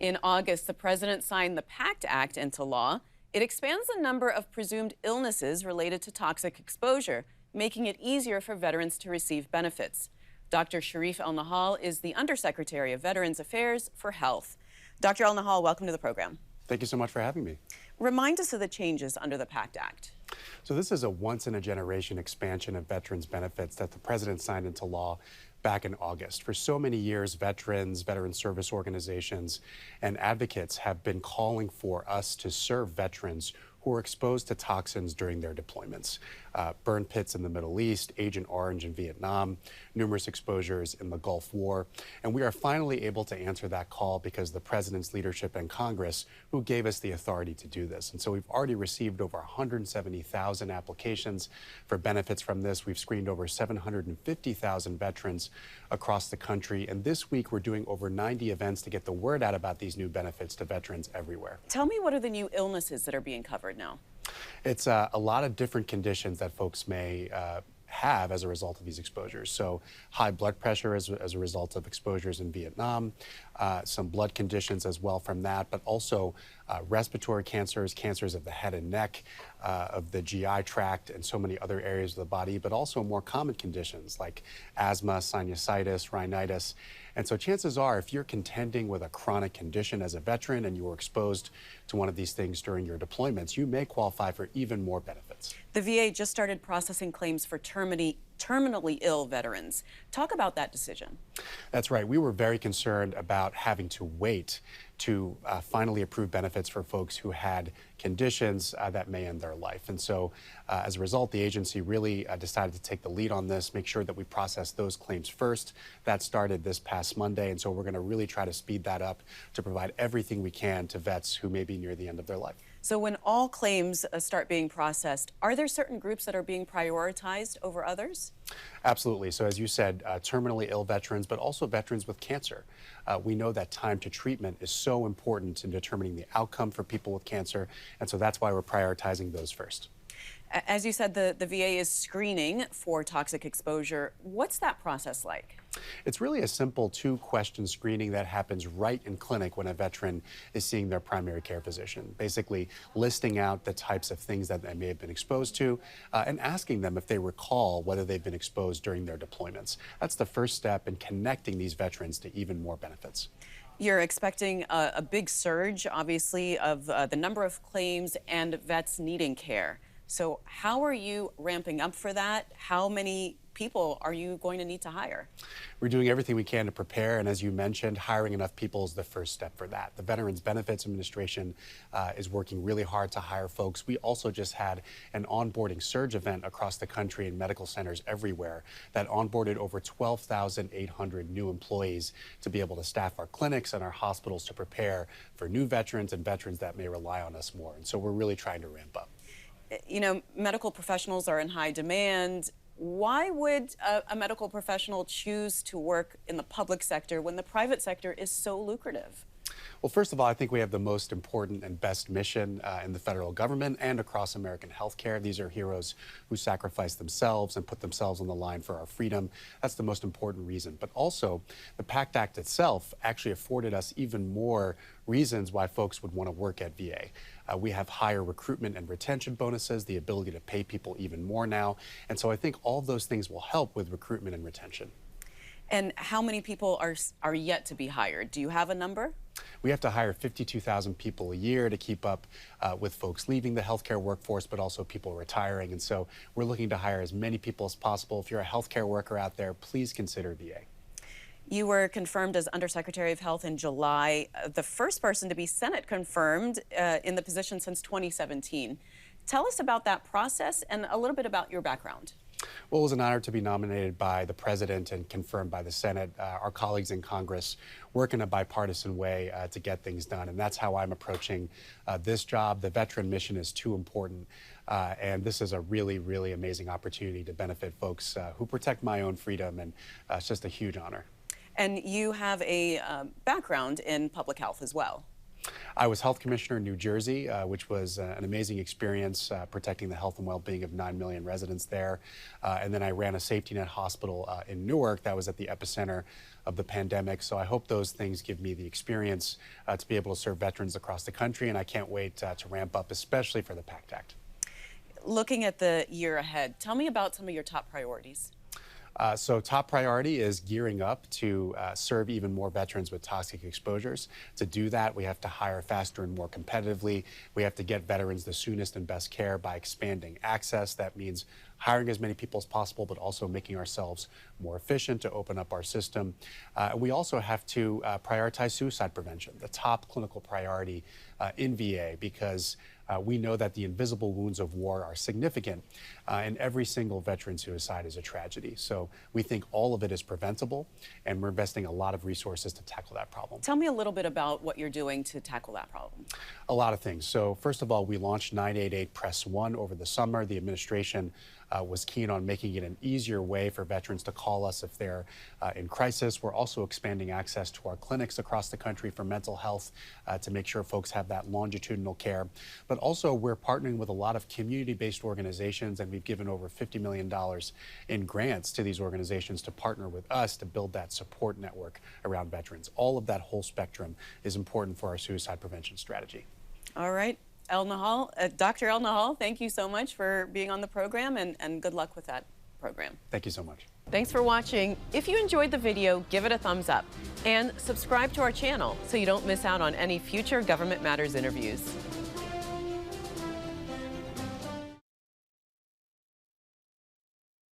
In August, the president signed the PACT Act into law. It expands the number of presumed illnesses related to toxic exposure, making it easier for veterans to receive benefits. Dr. Shereef Elnahal is the Undersecretary of Veterans Affairs for Health. Dr. Elnahal, welcome to the program. Thank you so much for having me. Remind us of the changes under the PACT Act. So this is a once-in-a-generation expansion of veterans benefits that the president signed into law back in August. For so many years, veterans, veteran service organizations, and advocates have been calling for us to serve veterans who are exposed to toxins during their deployments. Burn pits in the Middle East, Agent Orange in Vietnam, numerous exposures in the Gulf War. And we are finally able to answer that call because the president's leadership and Congress who gave us the authority to do this. And so we've already received over 170,000 applications for benefits from this. We've screened over 750,000 veterans across the country. And this week we're doing over 90 events to get the word out about these new benefits to veterans everywhere. Tell me, what are the new illnesses that are being covered now? It's a lot of different conditions that folks may have as a result of these exposures. So high blood pressure as a result of exposures in Vietnam, some blood conditions as well from that, but also respiratory cancers, cancers of the head and neck, of the GI tract, and so many other areas of the body, but also more common conditions like asthma, sinusitis, rhinitis. And so chances are, if you're contending with a chronic condition as a veteran and you were exposed to one of these things during your deployments, you may qualify for even more benefits. The VA just started processing claims for terminally ill veterans. Talk about that decision. That's right. We were very concerned about having to wait to finally approve benefits for folks who had conditions that may end their life. And so as a result, the agency really decided to take the lead on this, make sure that we process those claims first. That started this past Monday. And so we're going to really try to speed that up to provide everything we can to vets who may be near the end of their life. So when all claims start being processed, are there certain groups that are being prioritized over others? Absolutely. So as you said, terminally ill veterans, but also veterans with cancer. We know that time to treatment is so important in determining the outcome for people with cancer, and so that's why we're prioritizing those first. As you said, the VA is screening for toxic exposure. What's that process like? It's really a simple two-question screening that happens right in clinic when a veteran is seeing their primary care physician, basically listing out the types of things that they may have been exposed to and asking them if they recall whether they've been exposed during their deployments. That's the first step in connecting these veterans to even more benefits. You're expecting a big surge, obviously, of the number of claims and vets needing care. So how are you ramping up for that? How many people are you going to need to hire? We're doing everything we can to prepare, and as you mentioned, hiring enough people is the first step for that. The Veterans Benefits Administration is working really hard to hire folks. We also just had an onboarding surge event across the country in medical centers everywhere that onboarded over 12,800 new employees to be able to staff our clinics and our hospitals to prepare for new veterans and veterans that may rely on us more. And so we're really trying to ramp up. You know, medical professionals are in high demand. Why would a medical professional choose to work in the public sector when the private sector is so lucrative? Well, first of all, I think we have the most important and best mission in the federal government and across American healthcare. These are heroes who sacrifice themselves and put themselves on the line for our freedom. That's the most important reason. But also, the PACT Act itself actually afforded us even more reasons why folks would want to work at VA. We have higher recruitment and retention bonuses, the ability to pay people even more now. And so I think all of those things will help with recruitment and retention. And how many people are yet to be hired? Do you have a number? We have to hire 52,000 people a year to keep up with folks leaving the healthcare workforce, but also people retiring. And so we're looking to hire as many people as possible. If you're a healthcare worker out there, please consider VA. You were confirmed as Undersecretary of Health in July, the first person to be Senate confirmed in the position since 2017. Tell us about that process and a little bit about your background. Well, it was an honor to be nominated by the president and confirmed by the Senate. Our colleagues in Congress work in a bipartisan way to get things done, and that's how I'm approaching this job. The veteran mission is too important, and this is a really, really amazing opportunity to benefit folks who protect my own freedom, and it's just a huge honor. And you have a background in public health as well. I was health commissioner in New Jersey, which was an amazing experience protecting the health and well-being of 9 million residents there. And then I ran a safety net hospital in Newark that was at the epicenter of the pandemic. So I hope those things give me the experience to be able to serve veterans across the country, and I can't wait to ramp up, especially for the PACT Act. Looking at the year ahead, tell me about some of your top priorities. So top priority is gearing up to serve even more veterans with toxic exposures. To do that, we have to hire faster and more competitively. We have to get veterans the soonest and best care by expanding access. That means hiring as many people as possible, but also making ourselves more efficient to open up our system. We also have to prioritize suicide prevention, the top clinical priority in VA, because we know that the invisible wounds of war are significant, and every single veteran suicide is a tragedy. So we think all of it is preventable, and we're investing a lot of resources to tackle that problem. Tell me a little bit about what you're doing to tackle that problem. A lot of things. So first of all, we launched 988 Press 1 over the summer. The administration was keen on making it an easier way for veterans to call us if they're in crisis. We're also expanding access to our clinics across the country for mental health to make sure folks have that longitudinal care. But also, we're partnering with a lot of community-based organizations, and we've given over $50 million in grants to these organizations to partner with us to build that support network around veterans. All of that whole spectrum is important for our suicide prevention strategy. All right. Elnahal, Dr. Elnahal, thank you so much for being on the program, and good luck with that program. Thank you so much. Thanks for watching. If you enjoyed the video, give it a thumbs up and subscribe to our channel so you don't miss out on any future Government Matters interviews.